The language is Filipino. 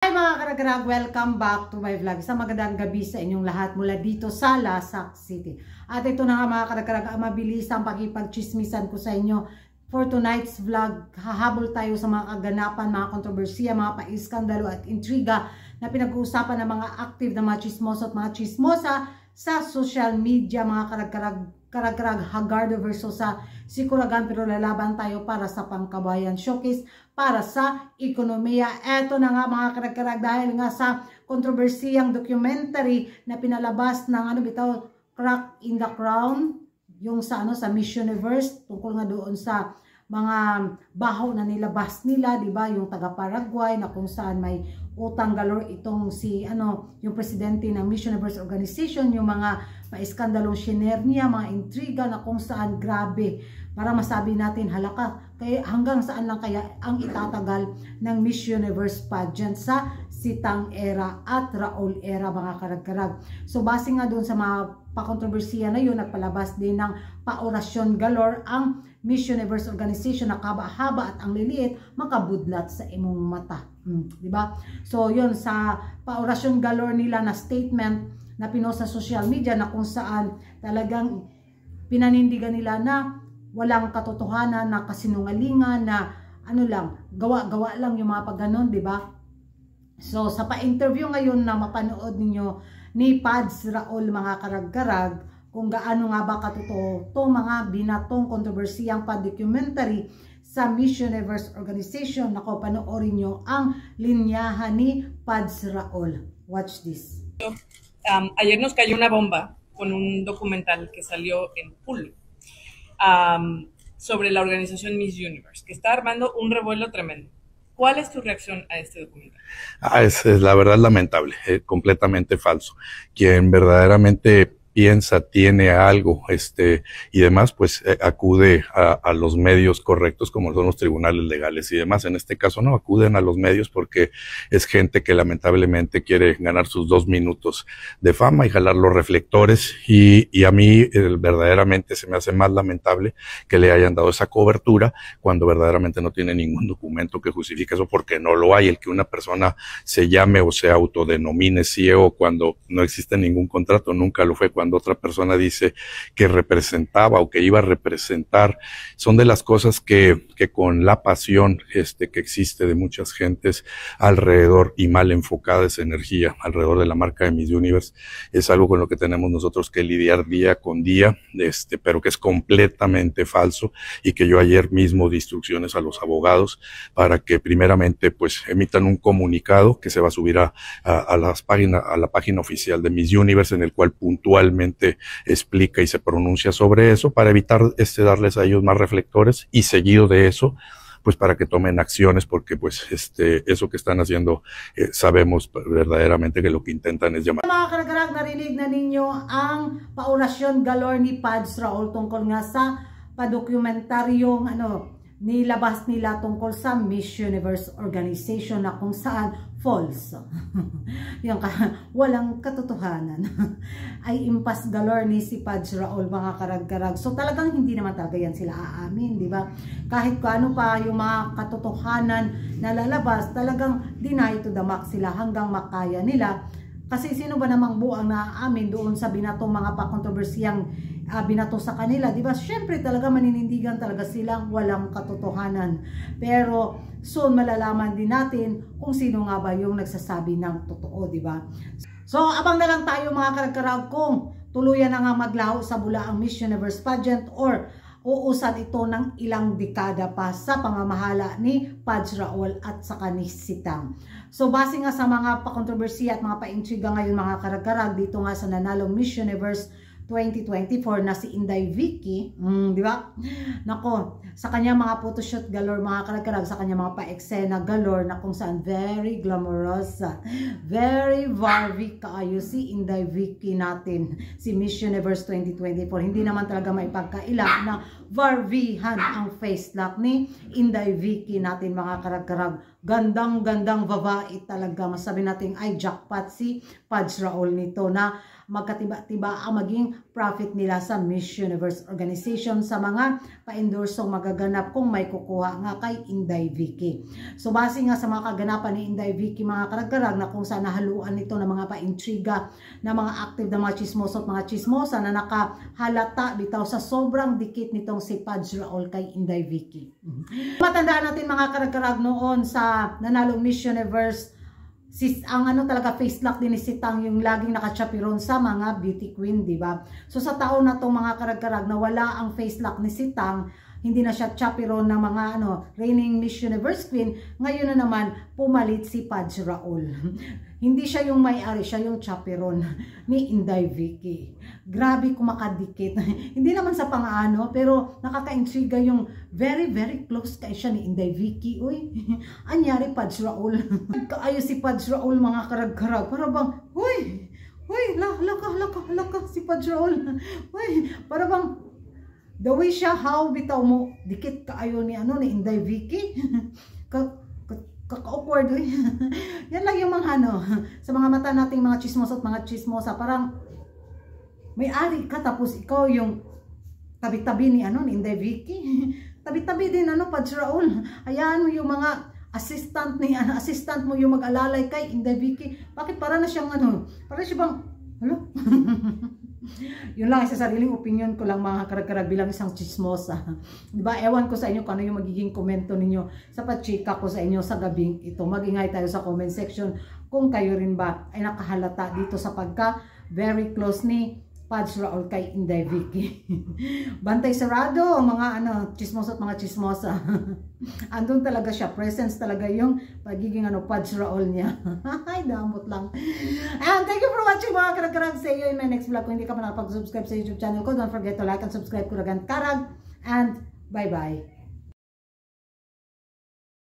Hi mga karagrag, welcome back to my vlog. Isang magandang gabi sa inyong lahat mula dito sa Lasak City. At ito na nga mga karagrag, mabilis ang pakipagchismisan ko sa inyo. For tonight's vlog, hahabol tayo sa mga kaganapan, mga kontrobersiya, mga paiskandalo at intriga na pinag-uusapan ng mga active na mga chismoso at mga chismosa sa social media, mga karagrag Hagardo versus sa Sikuragan, pero lalaban tayo para sa pangkabayan showcase, para sa ekonomiya. Eto na nga mga karagrag, dahil nga sa kontrobersiyang documentary na pinalabas ng Crack in the Crown, yung sa sa Miss Universe, tungkol nga doon sa mga baho na nilabas nila, di ba? Yung taga Paraguay na kung saan may utang galore itong si yung presidente ng Miss Universe Organization, yung mga maiskandalong shiner niya, mga intriga na kung saan grabe. Para masabi natin, halaka, kaya hanggang saan lang kaya ang itatagal ng Miss Universe pageant sa Sitang era at Raul era, mga karag-karag. So base nga doon sa mga pakontrobersiya na yun, nagpalabas din ng paorasyon galore ang Miss Universe Organization na kaba-haba at ang liliit makabudlat sa imong mata. Diba? So yun, sa paorasyon galore nila na statement na pinost sa social media na kung saan talagang pinanindigan nila na walang katotohanan, na kasinungalingan, na gawa-gawa lang yung mga pagganon, diba? So sa pa-interview ngayon na mapanood ninyo ni Pads Raul, mga karag-karag, kung gaano nga ba katotoo itong mga binatong kontrobersiyang pa-documentary sa Miss Universe Organization. Nako, panoorin nyo ang linyahan ni Pads Raul. Watch this. Ayer nos cayó una bomba con un documental que salió en Hulu sobre la organización Miss Universe, que está armando un revuelo tremendo. ¿Cuál es tu reacción a este documental? Es la verdad lamentable, completamente falso. Quien verdaderamente piensa, tiene algo, y demás, pues acude a los medios correctos, como son los tribunales legales y demás. En este caso no, acuden a los medios porque es gente que lamentablemente quiere ganar sus 2 minutos de fama y jalar los reflectores, y a mí verdaderamente se me hace más lamentable que le hayan dado esa cobertura cuando verdaderamente no tiene ningún documento que justifique eso, porque no lo hay. El que una persona se llame o se autodenomine CEO cuando no existe ningún contrato, nunca lo fue. Cuando otra persona dice que representaba o que iba a representar, son de las cosas que con la pasión que existe de muchas gentes alrededor y mal enfocada esa energía alrededor de la marca de Miss Universe, es algo con lo que tenemos nosotros que lidiar día con día, pero que es completamente falso, y que yo ayer mismo di instrucciones a los abogados para que primeramente pues emitan un comunicado que se va a subir a la página oficial de Miss Universe, en el cual puntualmente explica y se pronuncia sobre eso, para evitar darles a ellos más reflectores, y seguido de eso pues para que tomen acciones, porque pues eso que están haciendo sabemos verdaderamente que lo que intentan es llamar. Mga karagrag, narinig na ninyo ang paorasyon galore ni Pads Raul tungkol nga sa padokumentaryong nilabas nila tungkol sa Miss Universe Organization na kung saan false. Yung walang katotohanan. Ay impas galore ni si Pads Raul, mga karag-karag. So talagang hindi naman talaga yan sila aamin, di ba? Kahit kano pa yung mga katotohanan na lalabas, talagang deny to the max sila hanggang makaya nila. Kasi sino ba namang buang naaamin doon sa binatong mga pakontrobersiyang binato sa kanila, di ba? Syempre talaga maninindigan talaga silang walang katotohanan. Pero soon malalaman din natin kung sino nga ba yung nagsasabi ng totoo, di ba? So abang na lang tayo, mga karag-karag, kung tuluyan na nga maglaho sa bula ang Miss Universe pageant, or uusad ito ng ilang dekada pa sa pamamahala ni Pads Raul at saka ni Sitang. So base nga sa mga pakontrobersiya at mga paintriga ngayon, mga karag-karag, dito nga sa nanalong Miss Universe 2024 na si Inday Vicky, di ba? Nako, sa kanya mga photoshoot galore, mga karag-karag, sa kanya mga pa-eksena galore na kung saan very glamorous, very Barbie kaayo si Inday Vicky natin, si Miss Universe 2024. Hindi naman talaga maipagkaila na Barbihan ang face lock ni Inday Vicky natin, mga karag-karag. gandang babae talaga. Masabi natin ay jackpot si Pads Raul nito na magkatiba-tiba ang maging profit nila sa Miss Universe organization sa mga pa-endorsong magaganap kung may kukuha nga kay Inday Vicky. So base nga sa mga kaganapan ni Inday Vicky mga karagkarag na kung saan nahaluan nito ng mga pa-intriga na mga active na mga chismoso at mga chismosa na nakahalata bitaw sa sobrang dikit nitong si Pads Raul kay Inday Vicky. Matandaan natin mga karagkarag noon sa nanalong Miss Universe, ang ano talaga face lock din ni Sitang yung laging nakachapiron sa mga beauty queen, di ba? So sa taon na tong mga karag-karag na wala ang face lock ni Sitang, hindi na siya chapiron ng mga reigning Miss Universe queen, ngayon na naman pumalit si Pads Raul. Hindi siya yung may-ari, siya yung chaperon ni Inday Vicky. Grabe kumakadikit. Hindi naman sa pang-ano, pero nakaka-intriga yung very close kay siya ni Inday Vicky. Uy, anyari Pads Raul. Ayos si Pads Raul mga karag-karag. Para bang, uy, laka si Pads Raul. Uy, para bang, the way siya, how bitaw mo, dikit kaayo ni Inday Vicky. Kaka-awkward eh. Yan lang yung mga sa mga mata nating mga chismosa at mga chismosa, parang may-ari ka tapos ikaw yung tabi-tabi ni Inday Vicky. Tabi-tabi din Pads Raul. Hayaan mo yung mga assistant mo yung mag-alalay kay Inday Vicky. Bakit para na siyang para siya bang yun lang, sa sariling opinion ko lang mga karag-karag bilang isang chismosa. Diba, ewan ko sa inyo kung ano yung magiging komento ninyo sa pachika ko sa inyo sa gabing ito. Mag-ingay tayo sa comment section kung kayo rin ba ay nakahalata dito sa pagka very close ni Pads Raul kay Inday Vicky. Bantay sarado ang mga chismosa at mga chismosa. Andun talaga siya, presence talaga yung pagiging Pads Raul niya. Ay, damot lang. And thank you for watching mga karag-karag. See you in my next vlog. Kung hindi ka pa nakapag-subscribe sa YouTube channel ko, don't forget to like and subscribe Kuragan Karag. And bye-bye.